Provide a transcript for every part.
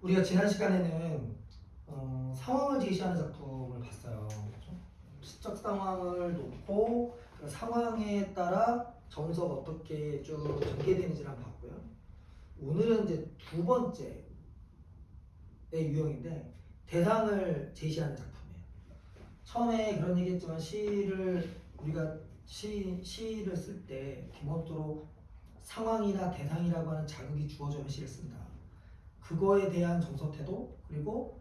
우리가 지난 시간에는 상황을 제시하는 작품을 봤어요. 그렇죠? 시적 상황을 놓고 그 상황에 따라 정서가 어떻게 쭉 전개되는지를 한번 봤고요. 오늘은 이제 두 번째의 유형인데 대상을 제시하는 작품이에요. 처음에 그런 얘기했지만 우리가 시를 쓸 때 기본적으로 상황이나 대상이라고 하는 자극이 주어져야 시를 쓴다. 그거에 대한 정서 태도 그리고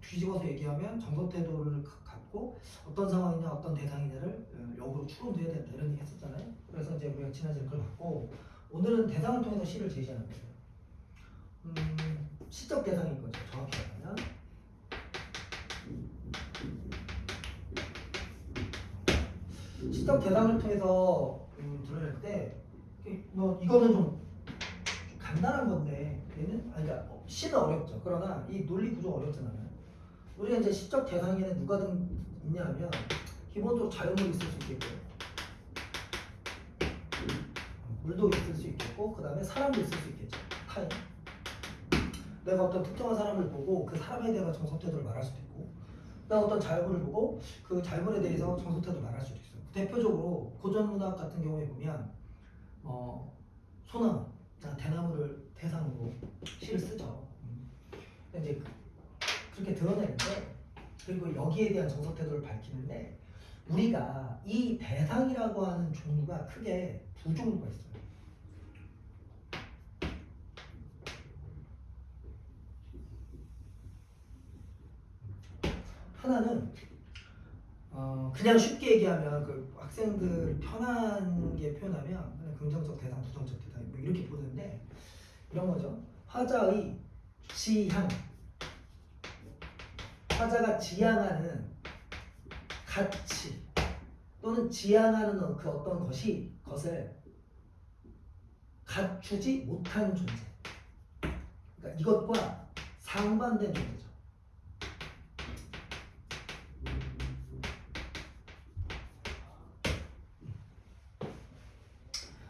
뒤집어서 얘기하면 정서 태도를 갖고 어떤 상황이냐 어떤 대상이냐를 역으로 추론돼야 된다 이런 얘기 했었잖아요. 그래서 이제 우리가 지난주에 그걸 봤고 오늘은 대상을 통해서 시를 제시하는 거예요. 시적 대상인 거죠. 정확히 말하면 시적 대상을 통해서 드러낼 때 뭐 이거는 좀 간단한 건데 얘는 그러니까 시는 어렵죠. 그러나 이 논리 구조가 어렵잖아요. 우리가 이제 시적 대상에는 누가 있냐면 기본적으로 자연물이 있을 수 있겠고 물도 있을 수 있겠고 그 다음에 사람도 있을 수 있겠죠. 타인. 내가 어떤 특정한 사람을 보고 그 사람에 대한 정서 태도를 말할 수도 있고 내가 어떤 자연물을 보고 그 자연물에 대해서 정서 태도를 말할 수도 있어요. 대표적으로 고전문학 같은 경우에 보면 소나무, 대나무를 대상으로 시를 쓰죠. 이제 그렇게 드러내는데 그리고 여기에 대한 정서 태도를 밝히는데 우리가 이 대상이라고 하는 종류가 크게 두 종류가 있어요. 하나는 그냥 쉽게 얘기하면 그 학생들 편하게 표현하면 그냥 긍정적 대상, 부정적 대상 뭐 이렇게 보는데 이런 거죠. 화자의 지향, 화자가 지향하는 가치 또는 지향하는 그 어떤 것을 갖추지 못한 존재. 그러니까 이것과 상반된 존재죠.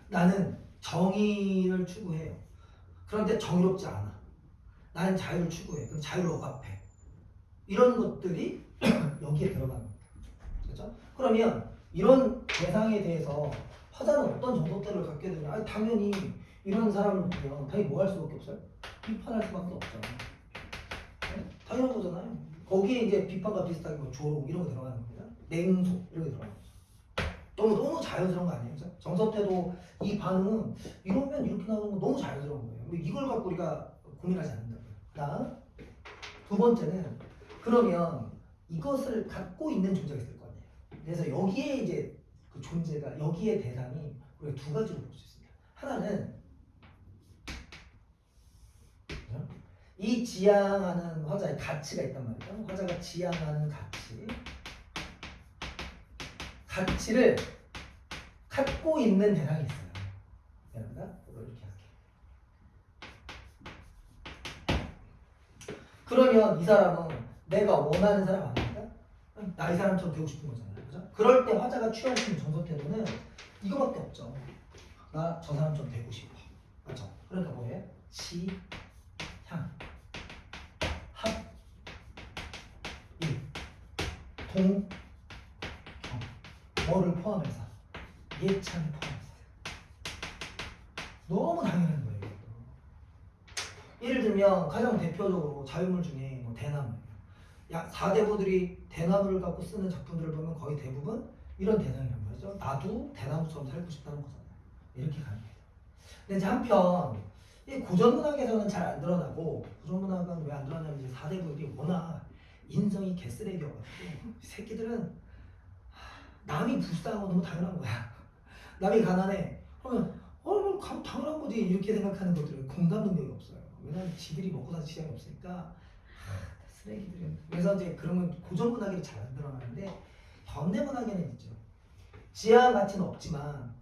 나는 정의를 추구해요. 그런데 정의롭지 않아. 나는 자유를 추구해. 그럼 자유를 억압해. 이런 것들이 여기에 들어가는 겁니다. 그렇죠? 그러면 이런 대상에 대해서 화자는 어떤 정도대를 갖게 되냐? 아니, 당연히 이런 사람을 보면 당연히 뭐 할 수밖에 없어요? 비판할 수밖에 없죠. 네? 당연한 거잖아요. 거기에 이제 비판과 비슷하게 뭐 조롱 이런 거 들어가는 겁니다. 냉소 이런 게 들어가는 거죠. 너무 자연스러운 거 아니에요? 정서 태도 이 반응은 이러면 이렇게 나오는 건 너무 자연스러운 거예요. 이걸 갖고 우리가 고민하지 않는다고요. 그다음 두 번째는 그러면 이것을 갖고 있는 존재가 있을 거 아니에요. 그래서 여기에 이제 그 존재가 여기에 대상이 우리가 두 가지로 볼 수 있습니다. 하나는 이 지향하는 화자의 가치가 있단 말이죠. 화자가 지향하는 가치를 갖고 있는 대상이 있어요. 미안합니다. 이렇게 할게요. 그러면 이 사람은 내가 원하는 사람 아닙니까? 나 이 사람처럼 되고 싶은 거잖아요. 그죠? 그럴 때 화자가 취할 수 있는 정서 태도는 이거밖에 없죠. 나 저 사람처럼 되고 싶어. 그렇죠? 그러니까 뭐예요? 지향, 합, 일, 동, 경, 뭐를 포함해서 예찬을 포함해서 너무 당연한 거예요. 예를 들면 가장 대표적으로 자유물 중에 뭐 대나무, 4대부들이 대나무를 갖고 쓰는 작품들을 보면 거의 대부분 이런 대상이란 말이죠. 나도 대나무처럼 살고 싶다는 거잖아요. 이렇게 가는 거예요. 근데 이제 한편 이 고전문학에서는 잘 안 드러나고 고전문학은 왜 안 드러나냐면 이제 4대부들이 워낙 인성이 개쓰레기여가지고 새끼들은 남이 불쌍한 건 너무 당연한 거야. 남이 가난해. 그러면 당연한 거지 이렇게 생각하는 것들은 공감 능력이 없어요. 왜냐하면 지들이 먹고 살 시장이 없으니까 쓰레기들은. 그래서 이제 그런 건 고전 문학에 잘 안 드러나는데 현대 문학에는 있죠. 지하 가치는 없지만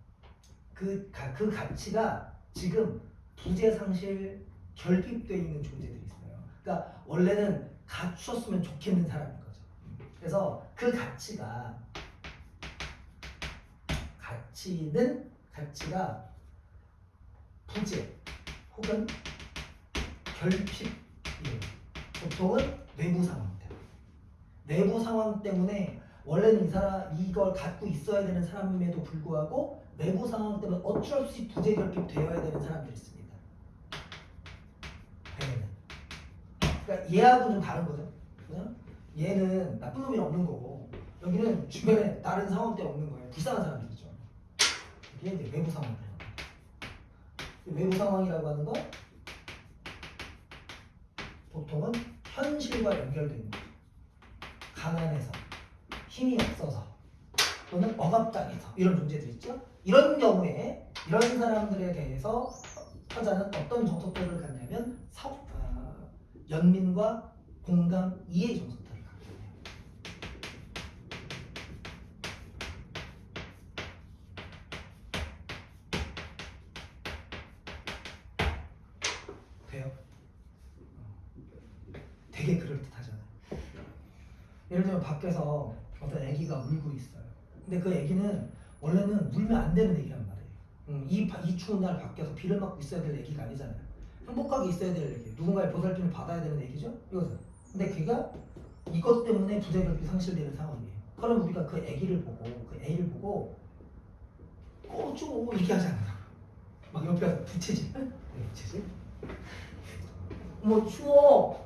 그 가치가 지금 부재상실 결핍되어 있는 존재들이 있어요. 그러니까 원래는 갖췄으면 좋겠는 사람인 거죠. 그래서 그 가치가 부재, 혹은 결핍이에요. 보통은 외부 상황 때문에. 내부 상황 때문에 원래는 이 사람 이걸 갖고 있어야 되는 사람임에도 불구하고 외부 상황 때문에 어쩔 수 없이 부재 결핍 되어야 되는 사람들이 있습니다. 얘는. 그러니까 얘하고 좀 다른 거죠. 그죠? 얘는 나쁜 놈이 없는 거고 여기는 주변에 다른 상황 때문에 없는 거예요. 불쌍한 사람들이죠. 이게 이제 외부 상황이에요. 외부 상황이라고 하는 건 보통은 현실과 연결되어 있는 거죠. 가난해서, 힘이 없어서, 또는 억압당해서 이런 존재들 있죠. 이런 경우에 이런 사람들에 대해서 화자는 어떤 정석들을 갖냐면 연민과 공감, 이해 정석들을 갖게 돼요. 돼요? 되게 그럴듯하잖아요. 예를 들면 밖에서 어떤 아기가 울고 있어요. 근데 그 아기는 원래는 울면 안 되는 아기란 말이에요. 이 추운 날 밖에서 비를 맞고 있어야 될 아기가 아니잖아요. 행복하게 있어야 될 아기, 누군가의 보살핌을 받아야 되는 아기죠. 이거죠. 근데 걔가 이것 때문에 부재결핍이 상실되는 상황이에요. 그럼 우리가 그 아기를 보고 그 애를 보고 꺼줘 이렇게 하지 않아요. 막 옆에 가서 부채질. 왜 부채질? 어머 추워.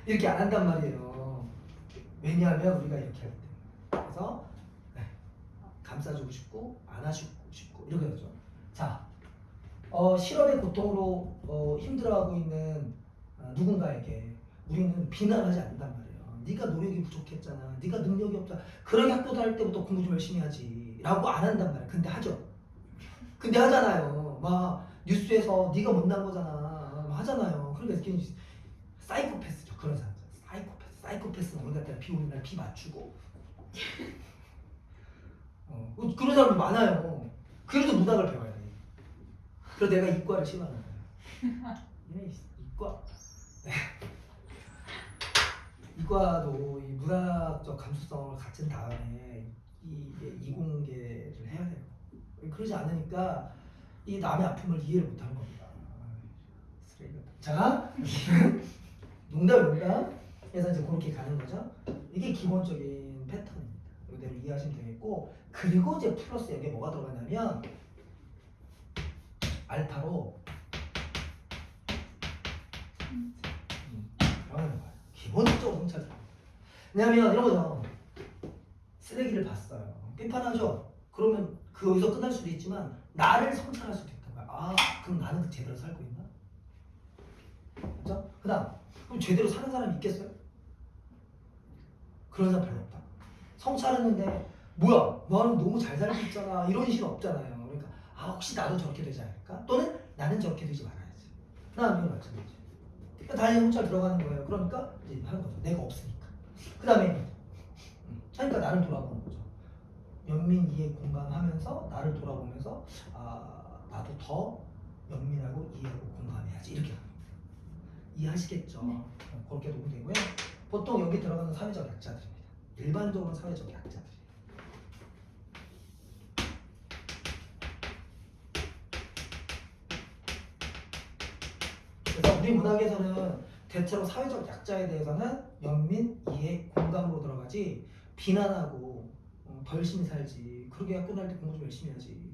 이렇게 안 한단 말이에요. 왜냐하면 우리가 이렇게 하기 때문에. 그래서 감싸주고 싶고 안아주고 싶고 이렇게 되죠. 자, 실업의 고통으로 힘들어하고 있는 누군가에게 우리는 비난하지 않는단 말이에요. 네가 노력이 부족했잖아. 네가 능력이 없잖아. 그러게 학교 다닐 때부터 공부 좀 열심히 하지. 라고 안 한단 말이에요. 근데 하죠. 근데 하잖아요. 막 뉴스에서 네가 못난 거잖아. 하잖아요. 그러니까 사이코패스죠. 그런 사람들. 사이코패스는 우리 같은 비 오는 날 비 맞추고 그런 사람들 많아요. 그래도 문학을 배워야 돼. 그래서 내가 이과를 싫어하는 거예요. 이과. 네. 이과도 이 문학적 감수성을 갖춘 다음에 이공계를 해야 돼요. 그러지 않으니까 이 남의 아픔을 이해를 못하는 겁니다. 쓰레기 같다. 자, 농담. 그래서 이제 그렇게 가는 거죠. 이게 기본적인 패턴입니다. 이대로 이해하시면 되겠고, 그리고 이제 플러스 여기에 뭐가 들어가냐면 알파로 들어가는 거예요. 기본적으로 성찰. 왜냐하면 이런 거죠. 쓰레기를 봤어요. 비판하죠. 그러면 거기서 끝날 수도 있지만 나를 성찰할 수도 있단 말이야. 아, 그럼 나는 제대로 살고 있나? 그렇죠? 그다음, 그럼 제대로 사는 사람이 있겠어요? 그런 사람 별로 없다. 성찰했는데 뭐야, 너는 너무 잘 살고 있잖아. 이런 식은 없잖아요. 그러니까 혹시 나도 저렇게 되지 않을까? 또는 나는 저렇게 되지 말아야지. 난 이건 마찬가지. 그러니까 다시 성찰 들어가는 거예요. 그러니까 이제 하는 거죠. 내가 없으니까. 그 다음에 그러니까 나를 돌아보는 거죠. 연민, 이해, 공감하면서 나를 돌아보면서 나도 더 연민하고 이해하고 공감해야지. 이렇게 합니다. 이해하시겠죠? 그렇게 도움되고요. 보통 여기 들어가는 사회적 약자들입니다. 일반적으로 사회적 약자들이에요. 그래서 우리 문학에서는 대체로 사회적 약자에 대해서는 연민, 이해, 공감으로 들어가지 비난하고 더 열심히 살지, 그러게 끝날 때 공부 좀 열심히 하지,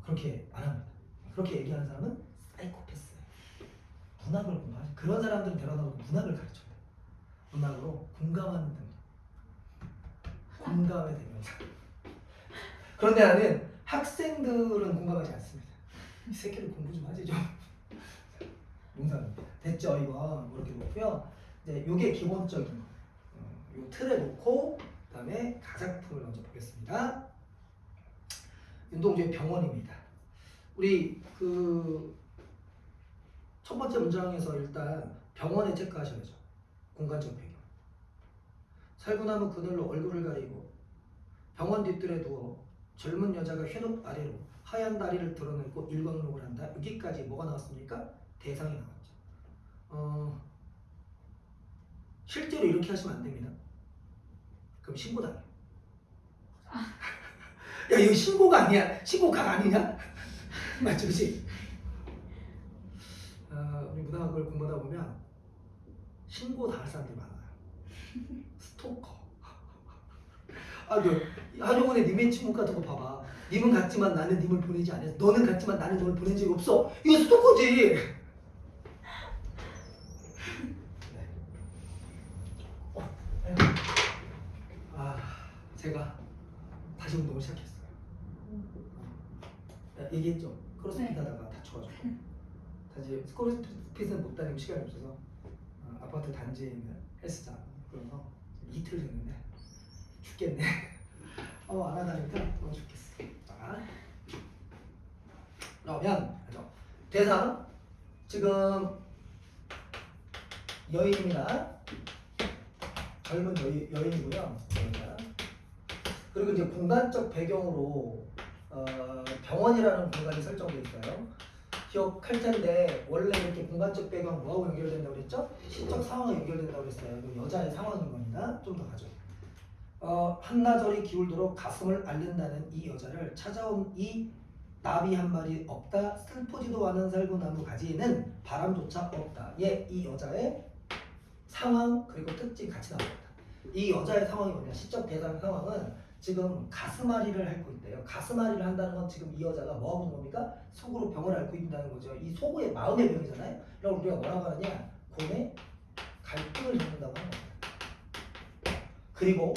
그렇게 안 합니다. 그렇게 얘기하는 사람은 사이코패스예요. 문학을 공부하지. 그런 사람들은 데려다가 문학을 가르쳐요. 문학으로 공감하는 능력, 공감의 대명사. 그런데 나는 학생들은 공감하지 않습니다. 이 새끼를 공부 좀 하지 좀. 농담입니다. 됐죠? 이거 이렇게 놓고요. 이제 요게 기본적인 요 틀에 놓고 그다음에 가작품을 먼저 보겠습니다. 윤동주의 병원입니다. 우리 그 첫 번째 문장에서 일단 병원에 체크하셔야죠. 공간적 배경. 살구나무 그늘로 얼굴을 가리고 병원 뒤뜰에 누워 젊은 여자가 휘룩 아래로 하얀 다리를 드러내고 일광욕을 한다. 여기까지 뭐가 나왔습니까? 대상이 나왔죠. 실제로 이렇게 하시면 안 됩니다. 그럼 신고당해요. 야 이거 신고가 아니야. 신고가 아니냐? 맞지 그치? 우리 문학을 공부하다 보면 신고 당할 사람들이 많아요. 스토커. 너 한용운의 님의 침묵 같은 거 봐봐. 님은 같지만 나는 님을 보내지 않았어. 너는 같지만 나는 너를 보낸 적이 없어. 이거 스토커지. 제가 다시 운동을 시작했어요. 얘기했죠. 크로스핏 하다가 다쳐가지고 다시 크로스핏은 못 다니고 시간이 없어서 아파트 단지에 있는 헬스장 그래서 이틀 됐는데 죽겠네. 안 하다니까 너무 죽겠어. 자, 그러면 대상 지금 여인입니다. 젊은 여인이고요. 그리고 이제 공간적 배경으로 병원이라는 공간이 설정되어 있어요. 기억할 텐데 원래 이렇게 공간적 배경 뭐하고 연결된다고 그랬죠? 시적 상황과 연결된다고 그랬어요. 여자의 상황인 겁니다. 좀 더 가죠. 한나절이 기울도록 가슴을 앓는다는 이 여자를 찾아온 이 나비 한 마리 없다. 슬프지도 않은 살구나무 가지에는 바람조차 없다. 이 여자의 상황 그리고 특징 같이 나옵니다. 이 여자의 상황이 뭐냐? 시적 대상 상황은 지금 가슴앓이를 앓고 있대요. 가슴앓이를 한다는 건 지금 이 여자가 뭐 하고 있는 겁니까? 속으로 병을 앓고 있다는 거죠. 이 속의 마음의 병이잖아요. 그럼 우리가 뭐라고 하느냐? 고뇌, 갈등을 겪는다고 하는 겁니다. 그리고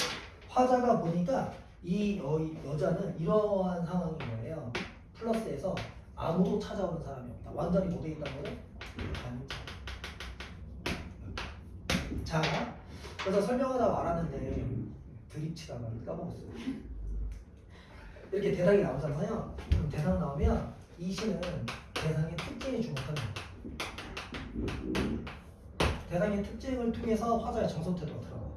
화자가 보니까 이 여자는 이러한 상황인 거예요. 플러스에서 아무도 찾아오는 사람이 없다. 완전히 못돼 있다는 거죠. 자, 그래서 설명하다 말았는데 드립치다가 까먹었어요. 이렇게 대상이 나오잖아요. 그럼 대상 나오면 이 시는 대상의 특징에 주목하는 거예요. 대상의 특징을 통해서 화자의 정서태도가 드러나요.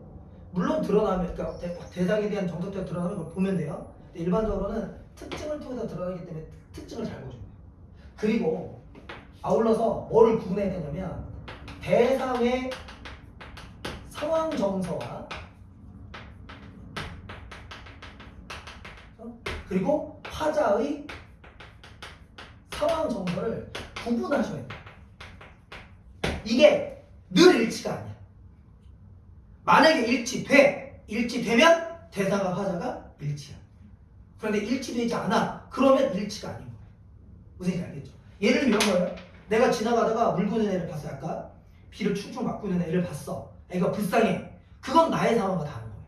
물론 드러나면, 그러니까 대상에 대한 정서태도가 드러나는 걸 보면 돼요. 근데 일반적으로는 특징을 통해서 드러나기 때문에 특징을 잘 보여줘요. 그리고 아울러서 뭐를 구분해야 되냐면 대상의 상황 정서와 그리고 화자의 상황 정서를 구분하셔야 돼요. 이게 늘 일치가 아니야. 만약에 일치되면 대사가 화자가 일치야. 그런데 일치되지 않아. 그러면 일치가 아닌 거예요. 무슨 얘기인지 알겠죠? 예를 들면 이런 거예요. 내가 지나가다가 물고 있는 애를 봤어. 아까 비를 충충 맞고 있는 애를 봤어. 애가 불쌍해. 그건 나의 상황과 다른 거예요.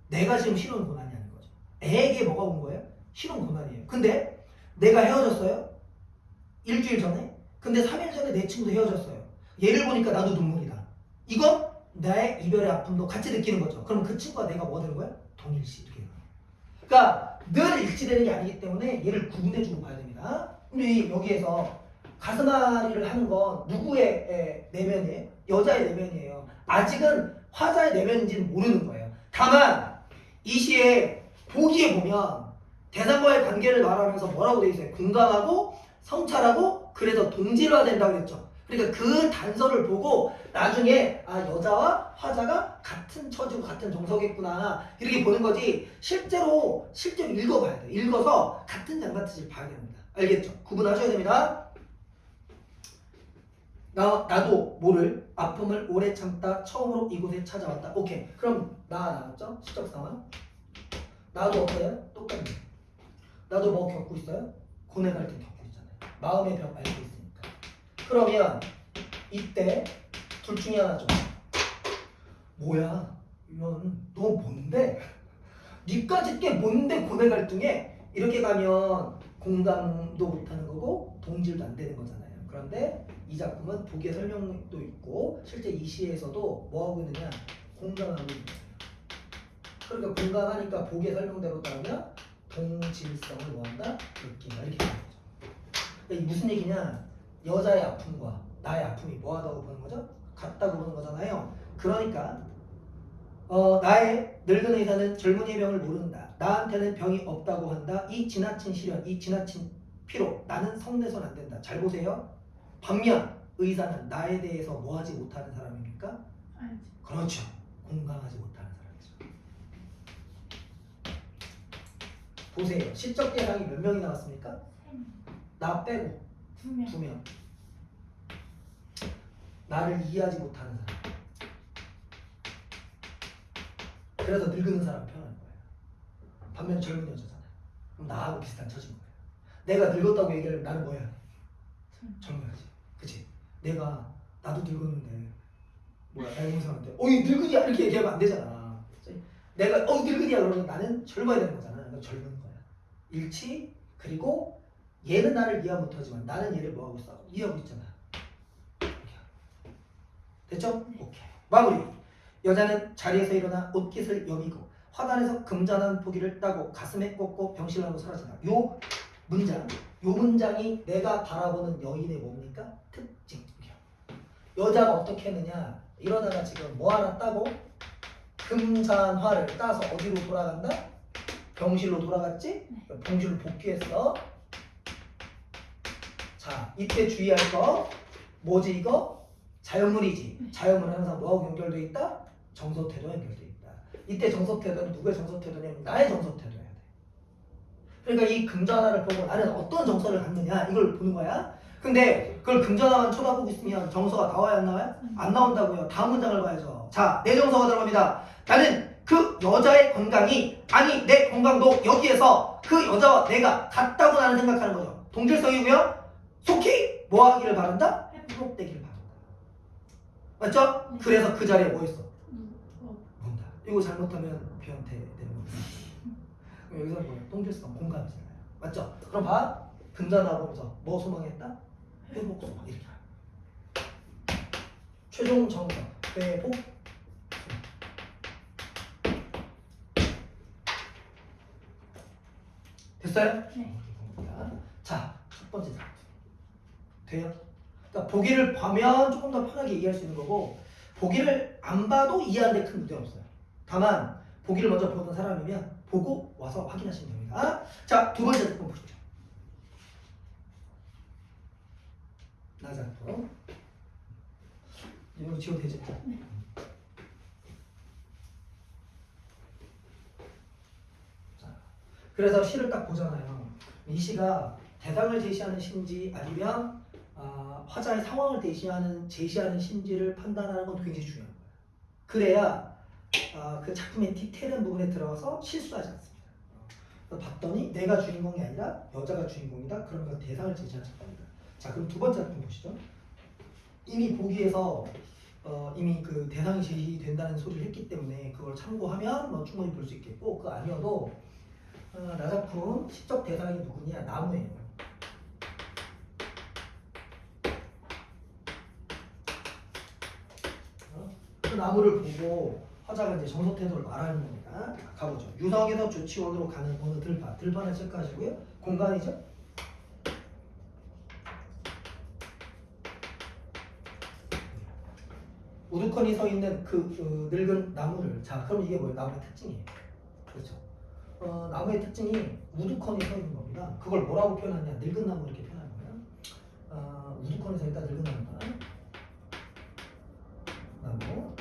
내가 지금 싫은 고난이 아닌 거죠. 애에게 뭐가 온 거예요? 싫은 고난이에요. 근데 내가 헤어졌어요. 일주일 전에. 근데 3일 전에 내 친구도 헤어졌어요. 얘를 보니까 나도 눈물이다. 이건 나의 이별의 아픔도 같이 느끼는 거죠. 그럼 그 친구가 내가 뭐 되는 거야? 동일시 이렇게. 그러니까 늘 일치되는 게 아니기 때문에 얘를 구분해주고 봐야 됩니다. 근데 여기에서 가슴앓이를 하는 건 누구의 내면이에요? 여자의 내면이에요. 아직은 화자의 내면인지는 모르는 거예요. 다만 이 시에 보기에 보면 대상과의 관계를 말하면서 뭐라고 돼 있어요? 공감하고 성찰하고 그래서 동질화된다고 그랬죠. 그러니까 그 단서를 보고 나중에 여자와 화자가 같은 처지고 같은 정서겠구나 이렇게 보는 거지 실제로 읽어봐야 돼요. 읽어서 같은 장같은지 봐야 됩니다. 알겠죠? 구분하셔야 됩니다. 나도 모를 아픔을 오래 참다 처음으로 이곳에 찾아왔다. 오케이. 그럼 나왔죠? 시적 상황. 나도 어때요? 똑같네. 나도 뭐 겪고 있어요? 고뇌 갈등 겪고 있잖아요. 마음의 벽 앓고 있으니까. 그러면 이때 둘 중에 하나죠. 뭐야? 이건 너 뭔데? 니까지 꽤 뭔데 고뇌 갈등에 이렇게 가면 공감도 못하는 거고 동질도 안 되는 거잖아요. 그런데 이 작품은 보기의 설명도 있고 실제 이 시에서도 뭐 하고 있느냐? 공감하고 있는 거예요. 그러니까 공감하니까 보기의 설명대로 따르면 동질성을 뭐한다? 느낀다 이렇게 되는 거죠. 그러니까 이 무슨 얘기냐? 여자의 아픔과 나의 아픔이 뭐하다고 보는 거죠? 같다고 보는 거잖아요. 그러니까 나의 늙은 의사는 젊은이의 병을 모른다. 나한테는 병이 없다고 한다. 이 지나친 시련, 이 지나친 피로 나는 성내선 안 된다. 잘 보세요. 반면 의사는 나에 대해서 뭐하지 못하는 사람입니까? 알지. 그렇죠. 공감하지 못하는 사람이죠. 보세요. 시적 대상이 몇 명이 나왔습니까? 나 빼고 2명. 2명. 나를 이해하지 못하는 사람. 그래서 늙은 사람 표현하는 거예요. 반면 젊은 여자잖아요. 그럼 나하고 비슷한 처진 거예요. 내가 늙었다고 얘기하면 나는 뭐야? 젊어야지. 그치? 나도 늙었는데 뭐야 나이 사람한테 어이 늙은이야 이렇게 얘기하면 안 되잖아. 그치? 내가 늙은이야 그러면 나는 젊어야 되는 거잖아. 그러니까 젊은 거야. 일치. 그리고 얘는 나를 이해 못하지만 나는 얘를 뭐하고 있어? 이해하고 있잖아. 됐죠? 오케이. 마무리. 여자는 자리에서 일어나 옷깃을 여미고 화단에서 금잔한 포기를 따고 가슴에 꽂고 병실하고 사라진다. 요 문장이 내가 바라보는 여인의 뭡니까? 특징이야. 여자가 어떻게 했느냐? 이러다가 지금 뭐 하나 따고 금잔화를 따서 어디로 돌아간다? 병실로 돌아갔지? 병실로 복귀했어. 자, 이때 주의할 거 뭐지 이거? 자연물이지. 자연물은 항상 뭐하고 연결되어 있다? 정서태도와 연결되어 있다. 이때 정서태도는 누구의 정서태도냐면 나의 정서태도야 돼. 그러니까 이 금전화를 보고 나는 어떤 정서를 갖느냐 이걸 보는 거야. 근데 그걸 금전화만 쳐다보고 있으면 정서가 나와야 안 나와요? 안 나온다고요. 다음 문장을 봐야죠. 자, 내 정서가 들어갑니다. 나는 그 여자의 건강이 아니 내 건강도 여기에서 그 여자와 내가 같다고 나는 생각하는 거죠. 동질성이고요. 속히 뭐 하기를 바란다? 회복되기를 바란다. 맞죠? 네. 그래서 그 자리에 뭐 있어? 본다. 이거 잘못하면 변태 되는 겁니다. 여기서 뭐야? 동질성, 공감이잖아요. 맞죠? 그럼 봐. 금전화 보면서 뭐 소망했다? 회복 소망 이렇게. 최종 정석 회복. 됐어요? 네. 자, 첫 번째 작품. 돼요? 그러니까 보기를 보면 조금 더 편하게 이해할 수 있는 거고 보기를 안 봐도 이해하는데 큰 문제 없어요. 다만 보기를 먼저 보는 사람이면 보고 와서 확인하시면 됩니다. 자, 두 번째 작품 보시죠. 나 작품. 이거 지워도 되죠? 네. 자, 그래서 시를 딱 보잖아요. 이 시가 대상을 제시하는 시인지 아니면 화자의 상황을 제시하는 시인지를 판단하는 건 굉장히 중요한 거예요. 그래야 그 작품의 디테일한 부분에 들어가서 실수하지 않습니다. 봤더니 내가 주인공이 아니라 여자가 주인공이다. 그러면 대상을 제시하는 작품입니다. 자, 그럼 두 번째 작품 보시죠. 이미 보기에서 이미 그 대상이 제시된다는 소리를 했기 때문에 그걸 참고하면 뭐 충분히 볼 수 있겠고 그거 아니어도 나 작품 시적 대상이 누구냐? 나무예요. 그 나무를 보고 화자가 이제 정서 태도를 말하는 겁니다. 가보죠. 유성에서 조치원으로 가는 어느 들판. 들판을 체크하시고요. 공간이죠. 우두커니 서 있는 그 늙은 나무를. 자, 그럼 이게 뭐예요? 나무의 특징이에요. 그렇죠. 나무의 특징이 우두커니 서 있는 겁니다. 그걸 뭐라고 표현하냐? 늙은 나무 이렇게 표현하는 거예요. 우두커니 서 있다 늙은 나무다. 나무.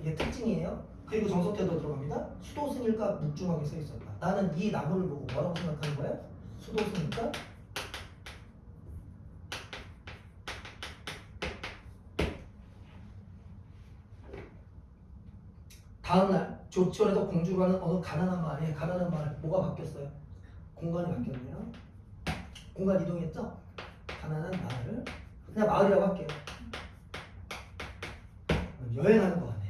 이게 특징이에요. 그리고 정서태도 들어갑니다. 수도승일까 묵중하게 서 있었다. 나는 이 나무를 보고 뭐라고 생각하는 거야? 수도승일까? 다음날 조치원에서 공주가는 어느 가난한 마을에 가난한 마을 뭐가 바뀌었어요? 공간이 바뀌었네요. 공간 이동했죠? 가난한 마을. 그냥 마을이라고 할게요. 여행하는 것 같네요.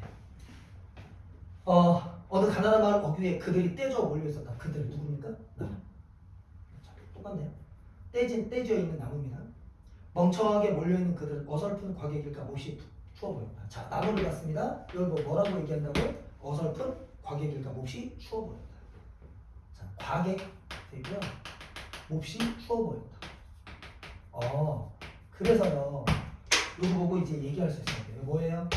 어느 가난한 마을 어귀에 그들이 떼져 몰려 있었다. 그들 누굽니까? 나무. 똑같네요. 떼져 있는 나무입니다. 멍청하게 몰려 있는 그들 어설픈 과객일까 몹시 추워 보였다. 자, 나무를 봤습니다. 이걸 뭐라고 얘기한다고요? 어설픈 과객일까 몹시 추워 보였다. 자, 과객 되고요. 몹시 추워 보였다. 그래서요. 이거 보고 이제 얘기할 수 있어요. 이거 뭐예요?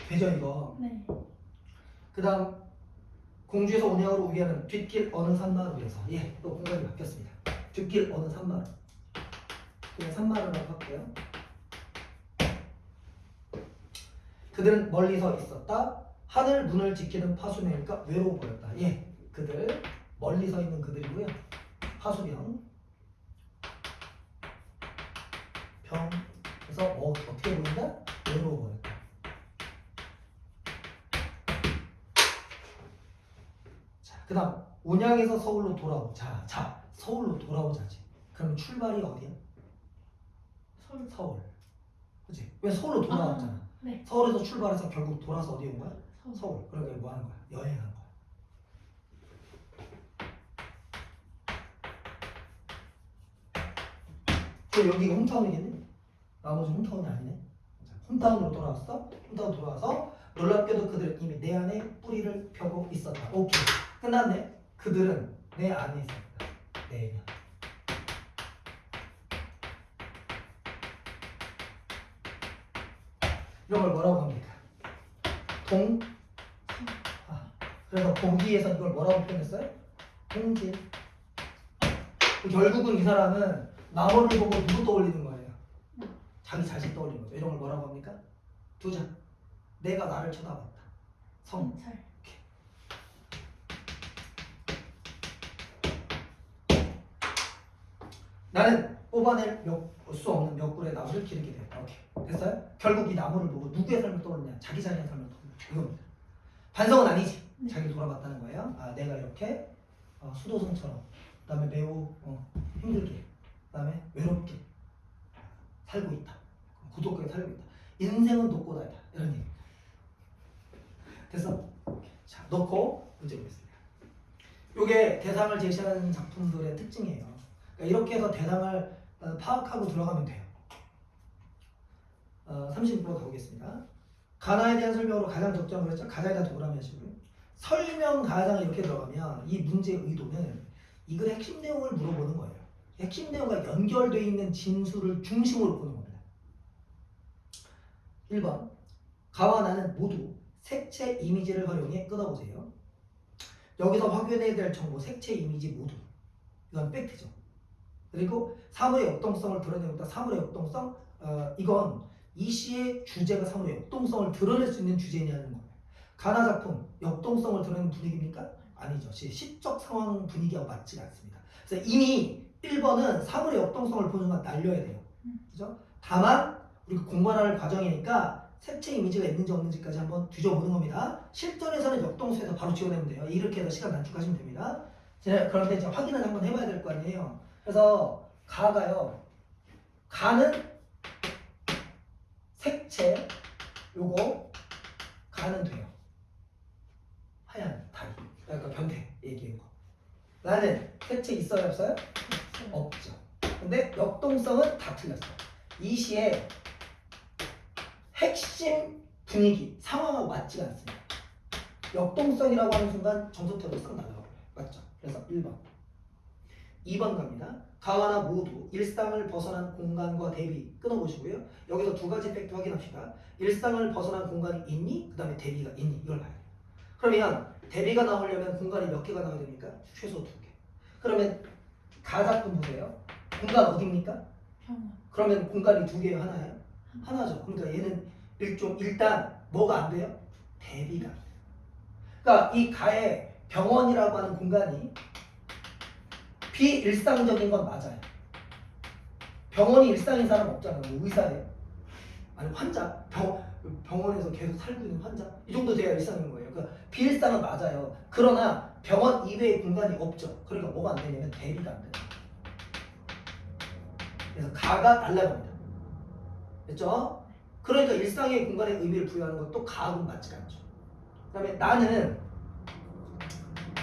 되죠 이거? 네. 그 다음 공주에서 온양으로 우기하는 뒷길 어느 산마루에서 예, 또 공간이 바뀌었습니다. 뒷길 어느 산마루. 그냥 산마루라고 할게요. 그들은 멀리서 있었다. 하늘 문을 지키는 파수병이니까 외로워 보였다. 예, 그들 멀리서 있는 그들이고요. 파수병 병 그래서 어떻게 보인다? 외로워 보였다. 자, 그다음 온양에서 서울로 돌아오자. 자, 서울로 돌아오자지. 그럼 출발이 어디야? 서울. 그치? 왜 서울로 돌아왔잖아. 네. 서울에서 출발해서 결국 돌아서 어디 온 거야? 서울. 서울. 그러니까 뭐 하는 거야? 여행한 거야. 그럼 여기가 홈타운이겠네? 나머지 홈타운이 아니네. 홈타운으로 돌아왔어. 홈타운 돌아와서 놀랍게도 그들은 이미 내 안에 뿌리를 펴고 있었다. 오케이. 끝났네. 그들은 내 안에 있었다. 내 안. 이런 걸 뭐라고 합니까? 그래서 거기에서 이걸 뭐라고 표현했어요? 동질. 결국은 이 사람은 나머지 보고 누구 떠올리는 거예요? 자기 자신 떠올리는 거죠. 이런 걸 뭐라고 합니까? 두 장. 내가 나를 쳐다봤다. 성. 나는 뽑아낼 수 없는 몇 그루의 나무를 기르게 되었다. 오케이. 됐어요? 결국 이 나무를 보고 누구의 삶을 떠올리냐? 자기 자신의 삶을 떠올리냐. 이겁니다. 반성은 아니지. 자기 돌아봤다는 거예요. 아, 내가 이렇게 수도승처럼, 그다음에 매우 힘들게, 그다음에 외롭게 살고 있다. 고독하게 살고 있다. 인생은 독고다이다. 이런 얘기. 됐어? 자, 넣고 문제 보겠습니다. 이게 대상을 제시하는 작품들의 특징이에요. 그러니까 이렇게 해서 대상을 파악하고 들어가면 돼요. 36번 가보겠습니다. 가나에 대한 설명으로 가장 적정을 했죠. 가장에다 동그라미 하시고요. 설명 가장이 이렇게 들어가면 이 문제의 의도는 이 글의 핵심 내용을 물어보는 거예요. 핵심 내용과 연결되어 있는 진술을 중심으로 보는 겁니다. 1번 가와 나는 모두 색채 이미지를 활용해 끊어보세요. 여기서 확인해야 될 정보 색채 이미지 모두 이건 팩트죠. 그리고 사물의 역동성을 드러내고 있다. 사물의 역동성 이건 이 시의 주제가 사물의 역동성을 드러낼 수 있는 주제냐는 거예요. 가나 작품 역동성을 드러내는 분위기입니까? 아니죠. 시적 상황 분위기와 맞지 않습니다. 그래서 이미 1번은 사물의 역동성을 보는 순간 날려야 돼요. 그죠? 다만 우리가 공부하는 과정이니까 색채 이미지가 있는지 없는지까지 한번 뒤져보는 겁니다. 실전에서는 역동성에서 바로 지워내면 돼요. 이렇게 해서 시간 단축하시면 됩니다. 그런데 이제 확인을 한번 해봐야 될 거 아니에요. 그래서 가가요. 가는 색채 요거 가는 돼요. 하얀 다리. 그러니까 변태 얘기한 거. 나는 색채 있어요 없어요? 없죠. 근데 역동성은 다 틀렸어. 이 시의 핵심 분위기, 상황하고 맞지가 않습니다. 역동성이라고 하는 순간 정석대로 싹 날아가고요. 맞죠? 그래서 1번. 2번 갑니다. 가와나 모두 일상을 벗어난 공간과 대비 끊어보시고요. 여기서 두 가지 팩트 확인합시다. 일상을 벗어난 공간이 있니? 그 다음에 대비가 있니? 이걸 봐야 돼요. 그러면 대비가 나오려면 공간이 몇 개가 나와야 됩니까? 최소 2개. 그러면 가 작품 보세요. 공간 어디입니까? 그러면 공간이 2개예요? 하나예요? 하나죠. 그러니까 얘는 일단 뭐가 안 돼요? 대비가 안 돼요. 그러니까 이 가의 병원이라고 하는 공간이 비일상적인 건 맞아요. 병원이 일상인 사람 없잖아요. 뭐 의사예요? 아니 환자? 병원에서 계속 살고 있는 환자? 이 정도 돼야 일상인 거예요. 그러니까 비일상은 맞아요. 그러나 병원 이외의 공간이 없죠. 그러니까 뭐가 안 되냐면 대비가 안 돼요. 그래서 가가 날라갑니다. 됐죠? 그러니까 일상의 공간에 의미를 부여하는 것도 가하고는 맞지 않죠. 그 다음에 나는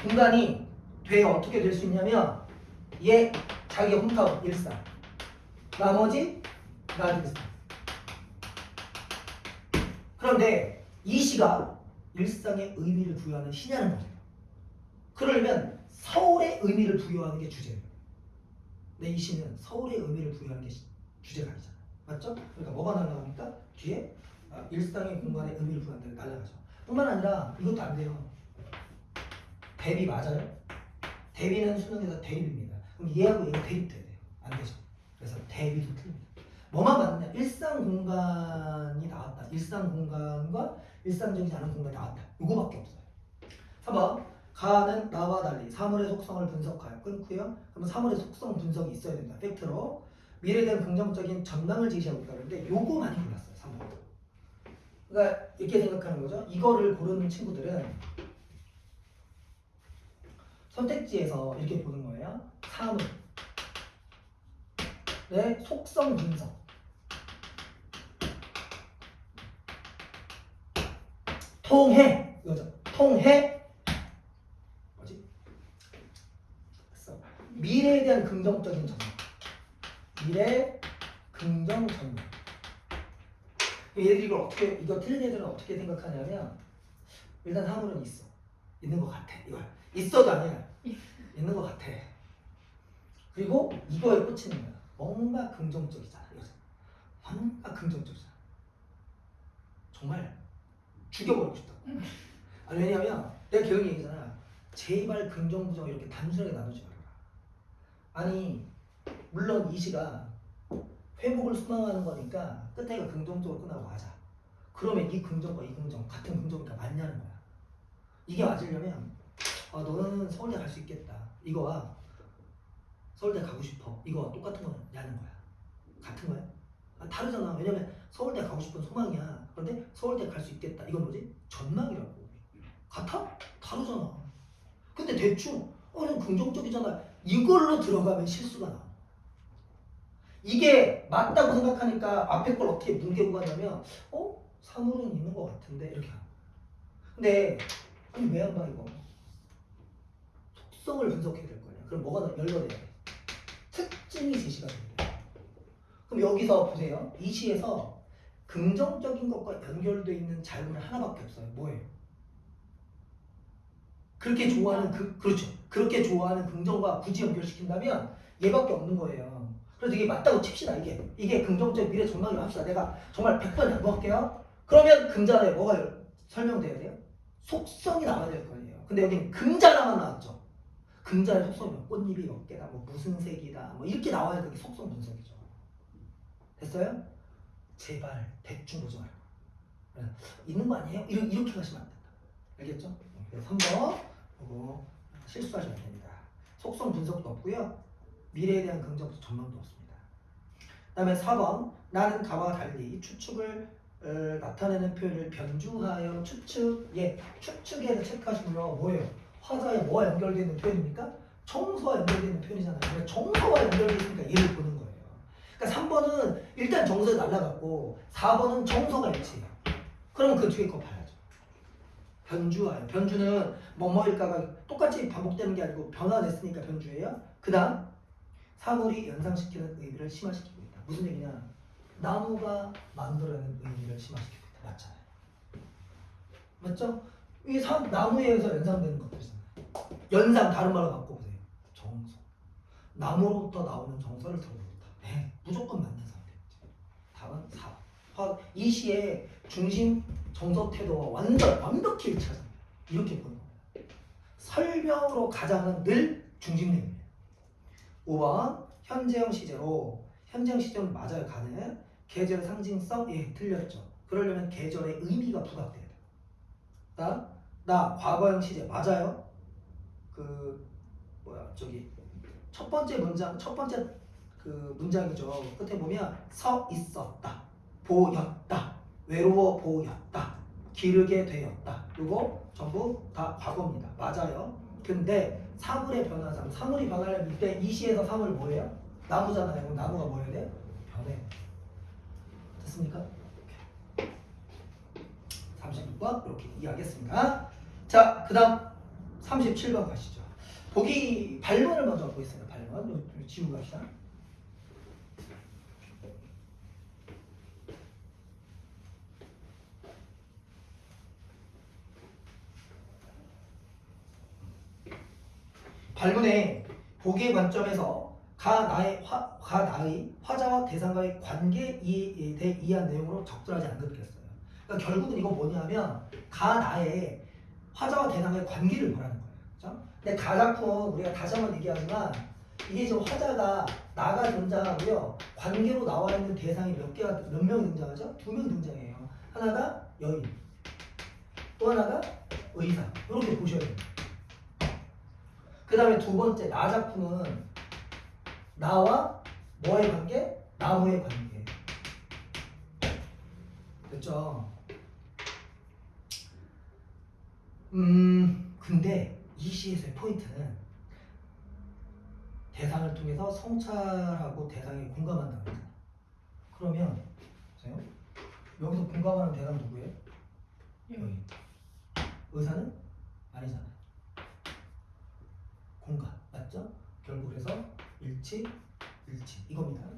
공간이 어떻게 될 수 있냐면 얘 자기 홈타운 일상 나머지 나일상. 그런데 이 시가 일상에 의미를 부여하는 시냐는 거예요. 그러려면 서울에 의미를 부여하는 게 주제예요. 근데 이 시는 서울에 의미를 부여하는 게 주제가 아니잖아요. 맞죠? 그러니까 뭐가 날라가니까 뒤에 일상의 공간에 의미를 부여하는 데 날라가죠. 뿐만 아니라 이것도 안 돼요. 대비 맞아요? 대비는 수능에서 대입입니다. 그럼 얘하고 얘가 대입돼야 돼요. 안 되죠. 그래서 대비도 틀립니다. 뭐만 맞느냐? 일상 공간이 나왔다. 일상 공간과 일상적이지 않은 공간이 나왔다. 이거밖에 없어요. 3번 가는 나와 달리 사물의 속성을 분석하여 끊고요. 그러면 사물의 속성 분석이 있어야 된다. 팩트로 미래에 대한 긍정적인 전망을 제시하고 있다. 그런데 요거 많이 골랐어요. 3번. 그러니까 이렇게 생각하는 거죠. 이거를 고르는 친구들은 선택지에서 이렇게 보는 거예요. 사물의 속성 분석. 통해 이거죠. 통해 뭐지? 미래에 대한 긍정적인 전망. 미래 긍정 전망. 얘들이 이걸 어떻게 이거 틀린 애들은 어떻게 생각하냐면 일단 사물은 있어. 있는 것 같아. 이걸 있어도 아니야. 있는 것 같아. 그리고 이거에 꽂히는 거야. 뭔가 긍정적이잖아. 이거죠. 뭔가 긍정적이잖아. 정말 죽여버리고 싶다. 아니 왜냐면 내가 계속 얘기잖아. 제발 긍정 부정 이렇게 단순하게 나누지 말아라. 아니 물론 이 시가 회복을 소망하는 거니까 끝에가 긍정적으로 끝나고 맞아. 그러면 이 긍정과 이 긍정 같은 긍정이니까 맞냐는 거야. 이게 맞으려면 너는 서울대 갈 수 있겠다. 이거와 서울대 가고 싶어. 이거와 똑같은 거냐는 거야. 같은 거야? 다르잖아. 왜냐면 서울대 가고 싶은 소망이야. 그런데 서울대 갈 수 있겠다. 이건 뭐지? 전망이라고. 같아? 다르잖아. 근데 대충 좀 긍정적이잖아. 이걸로 들어가면 실수가 나와. 이게 맞다고 생각하니까 앞에 걸 어떻게 뭉개고 가냐면 사물은 있는 것 같은데 이렇게 하는 거야. 근데 아니 왜 안 봐 이거? 속성을 분석해야 될 거 아니야. 그럼 뭐가 열거돼야 돼? 특징이 제시가 돼야 돼. 그럼 여기서 보세요. 이 시에서 긍정적인 것과 연결되어 있는 자유는 하나밖에 없어요. 뭐예요? 그렇게 좋아하는 그렇죠. 그렇게 좋아하는 긍정과 굳이 연결시킨다면 얘밖에 없는 거예요. 그래서 이게 맞다고 칩시다. 이게 긍정적 미래 전망이라고 합시다. 내가 정말 100번 양보할게요. 그러면 금자에 뭐가 설명돼야 돼요? 속성이 나와야 될 거 아니에요. 근데 여기는 금자라만 나왔죠. 금자의 속성이 뭐 꽃잎이 몇 개다, 뭐 무슨 색이다, 뭐 이렇게 나와야 그게 속성 분석이죠. 됐어요? 제발 대충 보지 말고 있는 거 아니에요? 이렇게 가시면 안 된다. 알겠죠? 그래서 3번 보고 실수하시면 됩니다. 속성 분석도 없고요. 미래에 대한 긍정적 전망도 없습니다. 그 다음에 4번 나는 가와 달리 추측을 나타내는 표현을 변주하여 추측 추측에서 체크하시면 뭐예요? 화자에 뭐와 연결되어 있는 표현입니까? 정서와 연결되어 있는 표현이잖아요. 그러니까 정서와 연결되어 있으니까 얘를 보는 거예요. 그러니까 3번은 일단 정서에 날라갔고 4번은 정서가 일치해요. 그러면 그 뒤에 거 봐야죠. 변주하여. 변주는 뭐뭐일까가 똑같이 반복되는 게 아니고 변화됐으니까 변주예요. 그 다음 사물이 연상시키는 의미를 심화시키고 있다. 무슨 얘기냐? 나무가 만들어내는 의미를 심화시키고 있다. 맞잖아요. 맞죠? 이 나무에 의해서 연상되는 것들이잖아요. 연상 다른 말로 바꿔보세요. 정서. 나무로부터 나오는 정서를 들어보다. 무조건 맞는 상태였지. 답은 4. 이 시의 중심 정서 태도가 완벽히 일치하잖아요. 이렇게 보는 거예요. 설명으로 가장은 늘 중심 내용이에요. 5번 현재형 시제로 현재형 시제는 맞아요. 가는 계절의 상징성 틀렸죠. 그러려면 계절의 의미가 부각돼야 돼요. 다음 나 과거형 시제 맞아요. 첫 번째 문장 첫 번째 문장이죠. 끝에 보면 서 있었다, 보였다, 외로워 보였다, 기르게 되었다. 이거 전부 다 과거입니다. 맞아요. 근데 사물의 변화상 사물이 변하려면 이때 이 시에서 사물이 뭐예요? 나무잖아요. 그럼 나무가 뭐 해야 돼? 변해. 됐습니까? 36번 이렇게 이해하겠습니다. 자, 그 다음 37번 가시죠. 보기 발문을 먼저 갖고 있어요. 발문 지우고 갑시다. 발문에 보기의 관점에서 가나의 화자와 대상과의 관계에 대해 이해한 내용으로 적절하지 않게 했어요. 그러니까 결국은 이건 뭐냐면 가나의 화자와 대상과의 관계를 보라는 거예요. 그렇죠? 근데 가작품 우리가 다시 한번 얘기하지만 이게 지금 화자가 나가 등장하고요. 관계로 나와 있는 대상이 몇 명 등장하죠? 2명 등장해요. 하나가 여인, 또 하나가 의사. 이렇게 보셔야 돼요. 그 다음에 두 번째 나 작품은 나와 뭐의 관계? 나무의 관계. 됐죠? 근데 이 시에서의 포인트는 대상을 통해서 성찰하고 대상에 공감한다는 거죠. 그러면 보세요. 여기서 공감하는 대상 누구예요? 여기. 의사는 아니잖아요. 공감 맞죠? 결국 그래서 일치 이겁니다.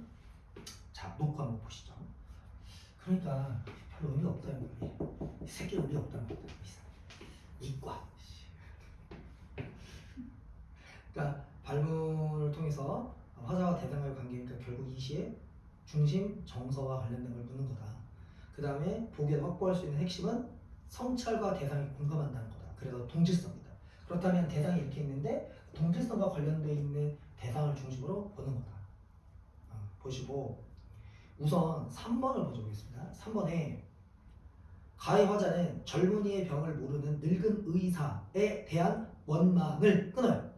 자 놓고 한번 보시죠. 그러니까 별로 의미가 없다는 거예요. 이 새끼 의미가 없다는 거예요. 이과. 그러니까 발문을 통해서 화자와 대상과의 관계니까 결국 이 시의 중심 정서와 관련된 걸 묻는 거다. 그 다음에 보기에서 확보할 수 있는 핵심은 성찰과 대상이 공감한다는 거다. 그래서 동질성이다. 그렇다면 대상이 이렇게 있는데 동질성과 관련되어 있는 대상을 중심으로 보는 거다. 보시고 우선 3번을 먼저 보겠습니다. 3번에 가해 화자는 젊은이의 병을 모르는 늙은 의사에 대한 원망을 끊어요.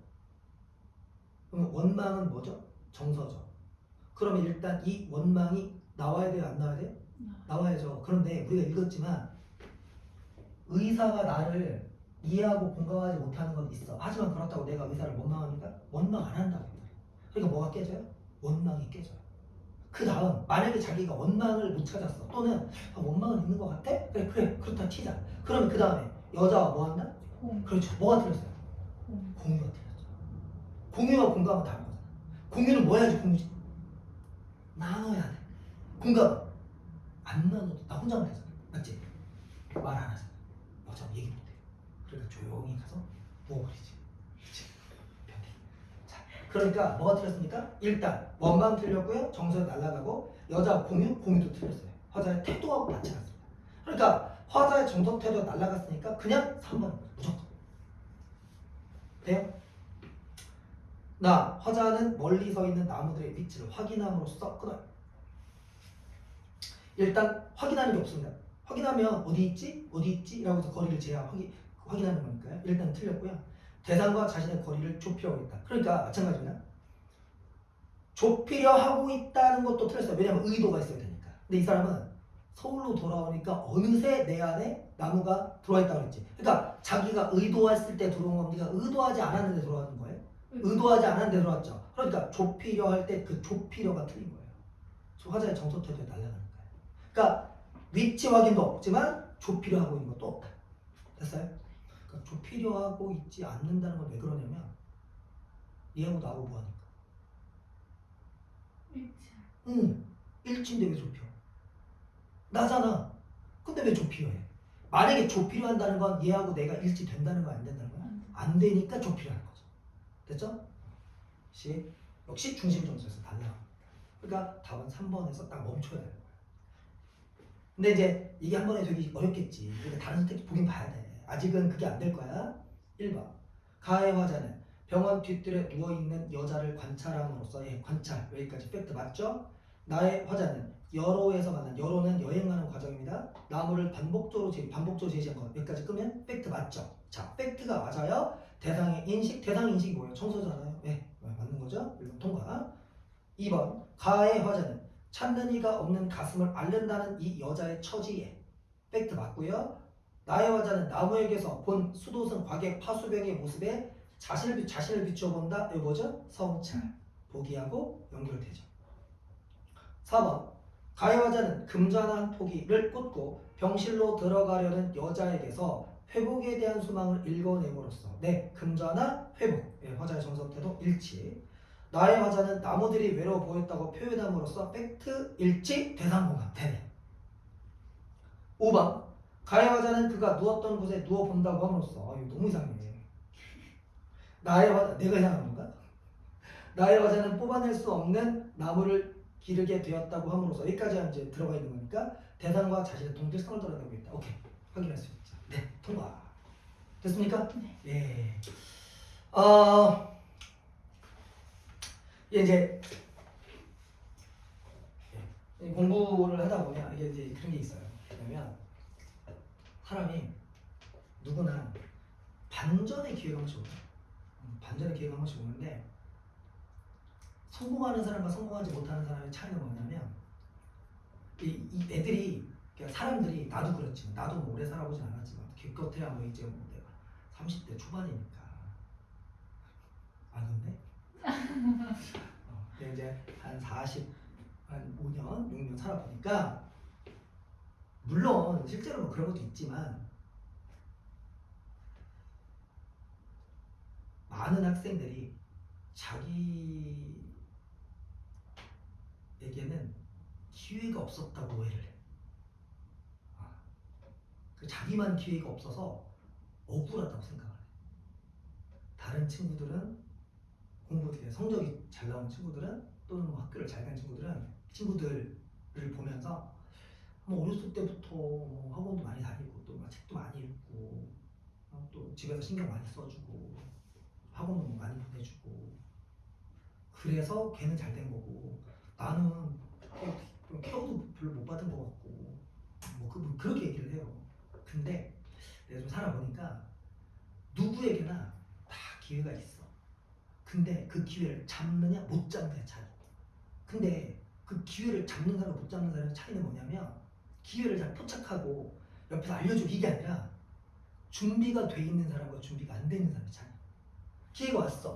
그럼 원망은 뭐죠? 정서죠. 그러면 일단 이 원망이 나와야 돼요? 안 나와야 돼요? 나와야죠. 그런데 우리가 읽었지만 의사가 나를 이해하고 공감하지 못하는 건 있어. 하지만 그렇다고 내가 의사를 원망합니까? 원망 안 한다고. 그러니까 뭐가 깨져요? 원망이 깨져요. 그 다음 만약에 자기가 원망을 못 찾았어. 또는 원망은 있는 것 같아? 그래 그렇다 치자. 그러면 그 다음에 여자와 뭐 한다? 그렇죠. 뭐가 틀렸어요? 공유가 틀렸죠. 공유와 공감은 다른 거잖아. 공유는 뭐 해야지 공유지? 나눠야 돼. 공감 안 나눠도 나 혼자만 되잖아. 맞지? 말 안 하잖아. 여자하고 얘기 못 해. 그러니까 조용히 가서 누워버리지. 그치? 변태. 자, 그러니까 뭐가 틀렸습니까? 일단 원망 틀렸고요. 정서는 날아가고 여자 공유도 틀렸어요. 화자의 태도하고 맞지 않습니다. 그러니까 화자의 정서 태도가 날아갔으니까 그냥 3번 무조건. 돼요? 나 화자는 멀리 서 있는 나무들의 위치를 확인함으로써 끊어요. 일단 확인하는 게 없습니다. 확인하면 어디 있지? 라고 해서 거리를 확인하는 거니까요. 일단 틀렸고요. 대상과 자신의 거리를 좁히려고 했다. 그러니까 마찬가지입니다. 좁히려 하고 있다는 것도 틀렸어요. 왜냐하면 의도가 있어야 되니까. 근데 이 사람은 서울로 돌아오니까 어느새 내 안에 나무가 들어와 있다고 그랬지. 그러니까 자기가 의도했을 때 들어온 겁니다. 의도하지 않았는데 들어왔는 거예요. 의도하지 않았는데 들어왔죠. 그러니까 좁히려 할 때 그 좁히려가 틀린 거예요. 화자의 정서 태도에 날아가는 거예요. 그러니까 위치 확인도 없지만 좁히려 하고 있는 것도 없다. 됐어요? 그러니까 좁히려 하고 있지 않는다는 건 왜 그러냐면 얘하고 나하고 뭐 하니까? 일치. 일치인데 왜 좁혀? 나잖아. 근데 왜 좁히려 해? 만약에 좁히려 한다는 건 얘하고 내가 일치된다는 거 안 된다는 거야? 안 되니까 좁히려 하는 거죠. 됐죠? 역시 중심 정서에서 달라. 그러니까 답은 3번에서 딱 멈춰야 되는 거야. 근데 이제 이게 한 번에 되기 어렵겠지. 그러니까 다른 선택지 보긴 봐야 돼. 아직은 그게 안 될 거야. 1번. 가해 화자는 병원 뒤뜰에 누워있는 여자를 관찰함으로써 관찰. 여기까지 팩트 맞죠? 나의 화자는 여로에서 만난 여로는 여행하는 과정입니다. 나무를 반복적으로 제시한 것. 여기까지 끄면 팩트 맞죠? 자, 팩트가 맞아요. 대상의 인식이 뭐예요? 청소잖아요. 네, 맞는 거죠? 1번 통과. 2번. 가해 화자는 찾는 이가 없는 가슴을 앓는다는 이 여자의 처지에 팩트 맞고요. 나의 화자는 나무에게서 본 수도승 과객 파수병의 모습에 자신을 비추어본다. 이거 뭐죠? 성찰. 보기하고 연결되죠. 4번. 가해 화자는 금좌나 한 포기를 꽂고 병실로 들어가려는 여자에게서 회복에 대한 소망을 읽어내므로써 금좌나 회복. 화자의 정서태도 일치. 나의 화자는 나무들이 외로워 보였다고 표현함으로써 팩트, 일치, 대상 공감 되네. 5번. 가해 화자는 그가 누웠던 곳에 누워본다고 함으로써 이거 너무 이상해. 나의 화자, 내가 이상한 건가? 나의 화자는 뽑아낼 수 없는 나무를 기르게 되었다고 함으로써 여기까지 이제 들어가 있는 거니까 대상과 자신의 동질성을 드러내고 있다. 오케이. 확인할 수 있죠. 네, 통과. 됐습니까? 네. 예. 이제 공부를 하다 보면 이게 이제 그런 게 있어요. 왜냐면 사람이 누구나 반전의 기회가 한 번씩 오죠. 반전의 기회가 한 번씩 오는데 성공하는 사람과 성공하지 못하는 사람의 차이는 뭐냐면 이 애들이 그러니까 사람들이 나도 그렇지만 나도 뭐 오래 살아보진 않았지만 기껏해야 뭐 이제 뭐 내가 30대 초반이니까 안 웃네? 근데 이제 한 5년, 6년 살아보니까 물론 실제로 뭐 그런 것도 있지만 많은 학생들이 자기에게는 기회가 없었다고 오해를 해. 자기만 기회가 없어서 억울하다고 생각을 해. 다른 친구들은 공부 어떻게 성적이 잘 나온 친구들은 또는 뭐 학교를 잘 간 친구들을 보면서 뭐 어렸을 때부터 뭐 학원도 많이 다니고 또 막 책도 많이 읽고 또 집에서 신경 많이 써주고 학원도 뭐 많이 보내주고 그래서 걔는 잘 된 거고 나는 케어도 별로 못 받은 것 같고 뭐 그렇게 얘기를 해요. 근데 내가 좀 살아보니까 누구에게나 다 기회가 있어. 근데 그 기회를 잡느냐 못 잡느냐 차이. 근데 그 기회를 잡는 사람과 못 잡는 사람의 차이는 뭐냐면 기회를 잘 포착하고 옆에서 알려주고 이게 아니라 준비가 돼 있는 사람과 준비가 안 돼 있는 사람의 차이. 기회가 왔어.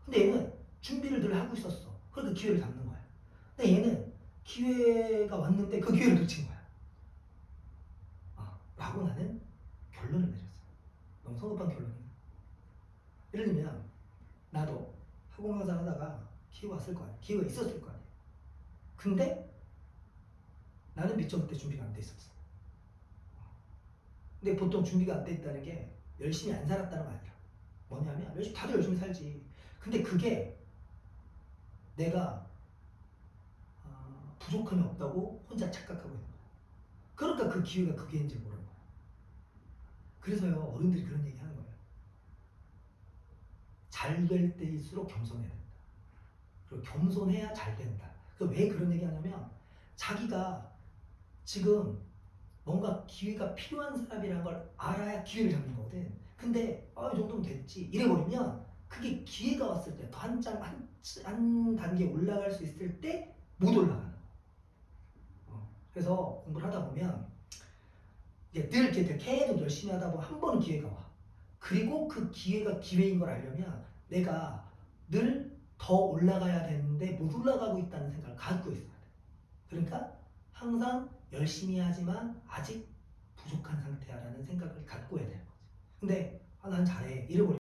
근데 얘는 준비를 늘 하고 있었어. 그러니까 기회를 잡는 거야. 근데 얘는 기회가 왔는데 그 기회를 놓친 거야. 라고 나는 결론을 내렸어요. 너무 성급한 결론이야. 예를 들면 나도 학원 강사 하다가 기회가 왔을 거 아니야. 기회가 있었을 거 아니야. 근데 나는 미처 그때 준비가 안 돼 있었어. 근데 보통 준비가 안 돼 있다는 게 열심히 안 살았다는 거 아니라 뭐냐면 다들 열심히 살지. 근데 그게 내가 부족함이 없다고 혼자 착각하고 있는 거야. 그러니까 그 기회가 그게인지 모르는 거야. 그래서요 어른들이 그런 얘기 하는 거예요. 잘 될 때일수록 겸손해야 된다. 그리고 겸손해야 잘 된다. 왜 그런 얘기 하냐면 자기가 지금 뭔가 기회가 필요한 사람이라는 걸 알아야 기회를 잡는 거거든. 근데 이 정도면 됐지 이래버리면 그게 기회가 왔을 때 더 한 단계 올라갈 수 있을 때 못 올라가는 거야. 그래서 공부를 하다 보면 늘 이렇게 계속 열심히 하다 보면 한 번은 기회가 와. 그리고 그 기회가 기회인 걸 알려면 내가 늘 더 올라가야 되는데 못 올라가고 있다는 생각을 갖고 있어야 돼. 그러니까 항상 열심히 하지만 아직 부족한 상태야라는 생각을 갖고 해야 되는 거지. 근데 난 잘해 이래버리면